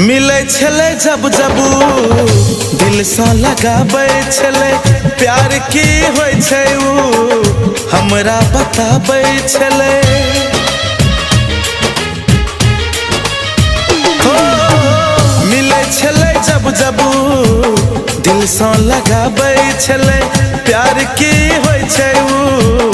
मिले छले जब जब दिल सा लगाबै छले प्यार की होय छै ऊ हमरा बताबै छले। मिले छले जब जब दिल सा लगाबै छले प्यार की होय छै ऊ